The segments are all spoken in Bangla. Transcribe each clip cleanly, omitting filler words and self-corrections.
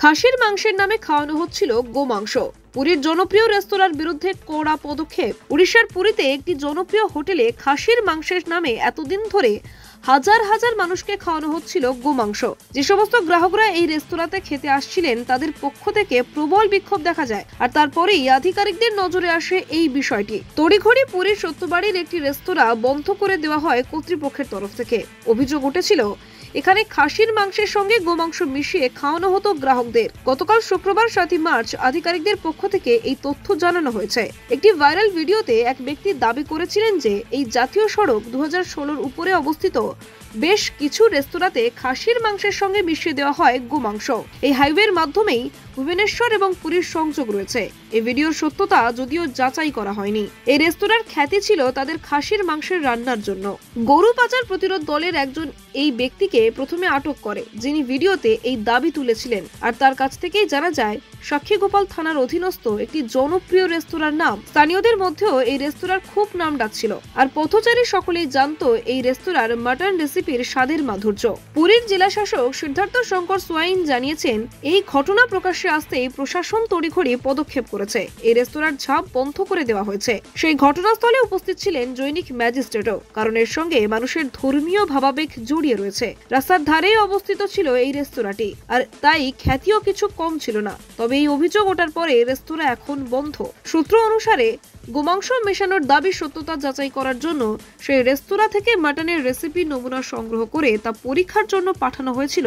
খাসির মাংসের নামে খাওয়ানো হচ্ছিল গোমাংস। পুরীর জনপ্রিয় রেস্তোরাঁর বিরুদ্ধে কড়া পদক্ষেপ। উড়িষ্যার পুরীতে একটি জনপ্রিয় হোটেলে খাসির মাংসের নামে এতদিন ধরে হাজার হাজার মানুষকে খাওয়ানো হচ্ছিল গোমাংস। যে সমস্ত গ্রাহকরা এই রেস্তোরাঁতে খেতে আসছিলেন তাদের পক্ষ থেকে প্রবল বিক্ষোভ দেখা যায়, আর তারপরেই আধিকারিকদের নজরে আসে এই বিষয়টি। তড়িঘড়ি পুরীর সত্যবাড়ির একটি রেস্তোরাঁ বন্ধ করে দেওয়া হয় কর্তৃপক্ষের তরফ থেকে। অভিযোগ উঠেছিল এখানে খাসির মাংসের সঙ্গে গোমাংস মিশিয়ে খাওয়ানো হতো গ্রাহকদের। গতকাল শুক্রবার 7 মার্চ আধিকারিকদের পক্ষ থেকে এই তথ্য জানানো হয়েছে। একটি ভাইরাল ভিডিওতে এক ব্যক্তি দাবি করেছিলেন যে এই জাতীয় সড়ক 2016 উপরে অবস্থিত বেশ কিছু রেস্তোরাঁতে খাসির মাংসের সঙ্গে মিশিয়ে দেওয়া হয় গোমাংস। এই হাইওয়ের মাধ্যমেই ভুবনেশ্বর এবং পুরীর সংযোগ রয়েছে। এই ভিডিওর সত্যতা যদিও যাচাই করা হয়নি। এই রেস্তোরাঁর খ্যাতি ছিল তাদের খাসির মাংসের রান্নার জন্য। গরু পাচার প্রতিরোধ দলের একজন এই ব্যক্তিকে প্রথমে আটক করে, যিনি ভিডিওতে এই দাবি তুলেছিলেন। আর তার কাছ থেকেই জানা যায় সাক্ষীগোপাল থানার অধীনস্থ একটি জনপ্রিয় রেস্তোরাঁর নাম। স্থানীয়দের মধ্যেও এই রেস্তোরাঁর খুব নাম ডাক ছিল, আর পথচারী সকলেই জানতো এই রেস্তোরাঁর মাটন রেসিপির স্বাদের মাধুর্য। পুরীর জেলা শাসক সিদ্ধার্থ শঙ্কর সোয়াইন জানিয়েছেন, এই ঘটনা প্রকাশ্যে আসতেই প্রশাসন তড়িঘড়ি পদক্ষেপ করেছে। এই রেস্তোরাঁর ঝাঁপ বন্ধ করে দেওয়া হয়েছে। সেই ঘটনাস্থলে উপস্থিত ছিলেন জৈনিক ম্যাজিস্ট্রেটও, কারণ এর সঙ্গে মানুষের ধর্মীয় ভাবাবেগ জড়িয়ে রয়েছে। রাস্তার ধারেই অবস্থিত ছিল এই রেস্তোরাঁটি, আর তাই খ্যাতিও কিছু কম ছিল না। তবে এই অভিযোগ ওঠার পরে রেস্তোরাঁ এখন বন্ধ। সূত্র অনুসারে গোমাংস মেশানোর দাবি সত্যতা যাচাই করার জন্য সেই রেস্তোরাঁ থেকে মাটনের রেসিপি নমুনা সংগ্রহ করে তা পরীক্ষার জন্য পাঠানো হয়েছিল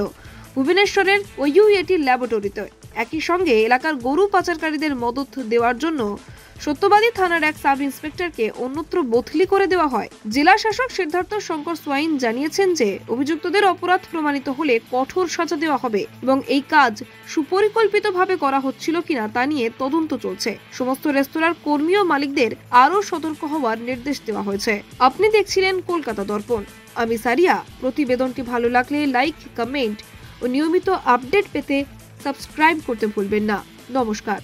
ভুবনেশ্বরের ওইউএটি ল্যাবরেটরিতে। একই সঙ্গে এলাকার গরু পাচারকারীদের মদত দেওয়ার জন্য সত্যবাদী থানার এক সাব ইন্সপেক্টরকে অন্যত্র বদলি করে দেওয়া হয়। জেলা শাসক সিদ্ধার্থ শঙ্কর সোয়াইন জানিয়েছেন যে অভিযুক্তদের অপরাধ প্রমাণিত হলে কঠোর সাজা দেওয়া হবে এবং এই কাজ সুপরিকল্পিতভাবে করা হচ্ছিল কিনা তা নিয়ে তদন্ত চলছে। সমস্ত রেস্তোরাঁর কর্মী ও মালিকদের আরও সতর্ক হওয়ার নির্দেশ দেওয়া হয়েছে। আপনি দেখছিলেন কলকাতা দর্পণ। আমি সারিয়া। প্রতিবেদনটি ভালো লাগলে লাইক, কমেন্ট ও নিয়মিত আপডেট পেতে সাবস্ক্রাইব করতে ভুলবেন না। নমস্কার।